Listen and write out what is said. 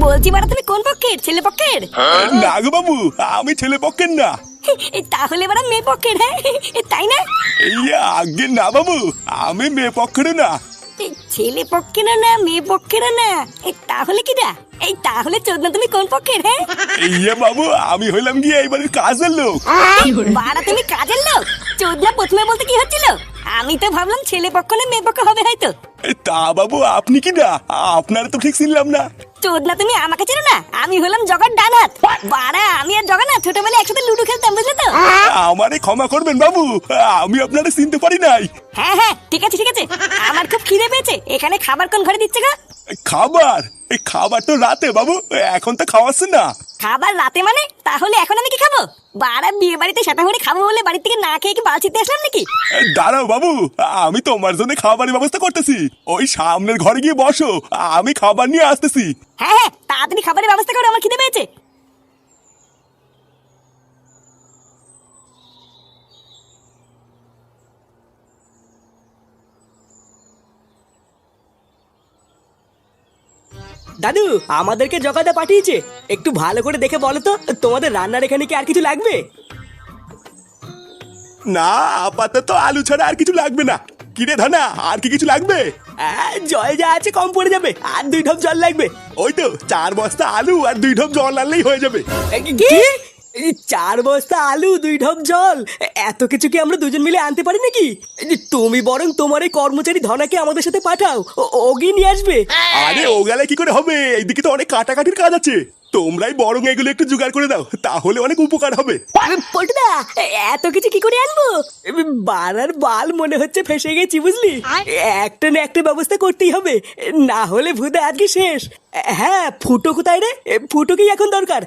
বলছি বাড়া তুমি কোন পক্ষের, ছেলে পক্ষের? না গো বাবু, আমি ছেলে পক্ষের না। তাহলে বাড়া মেয়ে পক্ষের, হ্যাঁ তাই না? ইয়া আগে না বাবু, আমি মেয়ে পক্ষের না। ছেলে পক্ষের না মেয়ে পক্ষের না, তাহলে কি না? তাহলে চোদনা তুমি কোন পক্ষের? হ্যাঁ ইয়া বাবু, আমি হইলাম গিয়ে এই বাড়ির কাজের লোক। বাড়া তুমি কাজের লোক? চোদনা প্রথমে বলতে কি হচ্ছিল? আমি তো ভাবলাম ছেলে পক্ষ না মেয়ে পক্ষ হবে হয়তো। তা বাবু আপনি কি না, আপনারা তো ঠিক চিনলাম না। চোদনা তুমি আমাকে চেনো না? আমি হলাম জগার ডান হাত। বাড়া আমি আর জগা না ছোটবেলায় একসাথে লুডো খেলতাম, বুঝলে তো? আমারে ক্ষমা করবেন বাবু, আমি আপনারা চিনতে পারি নাই। হ্যাঁ ঠিক আছে ঠিক আছে। আমার খুব খিদে পেয়েছে, এখানে খাবার কোন ঘরে দিচ্ছে গো? খাবার? এই খাবার তো রাতে বাবু, এখন তো খাওয়াচ্ছে না। খাবার রাতে মানে? তাহলে এখন আমি কি খাবো? বাড়া বিয়ে বাড়িতে সেটা করে খাবো বলে বাড়ি থেকে না খেয়ে কি বালছিতে আসলাম নাকি? দাঁড়াও বাবু, আমি তোমার জন্য খাবারের ব্যবস্থা করতেছি। ওই সামনের ঘরে গিয়ে বসো, আমি খাবার নিয়ে আসতেছি। হ্যাঁ তাড়াতাড়ি খাবারের ব্যবস্থা করো, আমার খিদে পেয়েছে। দাদু, আমাদেরকে জগাদা পাঠিয়েছে, একটু ভালো করে দেখে বলো তো তোমাদের রান্নার এখানে কি আর কিছু লাগবে? না, আপাতত আলু ছাড়া আর কিছু লাগবে না। কিরে ধানা, আর কি কিছু লাগবে? জল যা আছে কম পড়ে যাবে, আর 2 ঢপ জল লাগবে। ওই তো 4 বস্তা আলু আর 2 ঢপ জল আনলেই হয়ে যাবে। কি? 4 বস্তা আলু 2 ঢপ জল? এত কিছু কি আমরা দুজন মিলে আনতে পারি নাকি? তুমি বরং তোমার এই কর্মচারী ধনাকে আমাদের সাথে পাঠাও, ওগি নিয়ে আসবে। আরে ও গেলে কি করে হবে, এইদিকে তো অনেক কাটাকাটির কাজ আছে। তোমরাই বরং এগুলো একটু জোগাড় করে দাও, তাহলে অনেক উপকার হবে। পল্টুদা এত কিছু কি করে আনবো? বাড়ার বাল মনে হচ্ছে ফেসে গেছি, বুঝলি? একটা না একটা ব্যবস্থা করতেই হবে, না হলে ভুদা আজকে শেষ। হ্যাঁ, ফুটো কোথায় রে? ফুটোকেই এখন দরকার।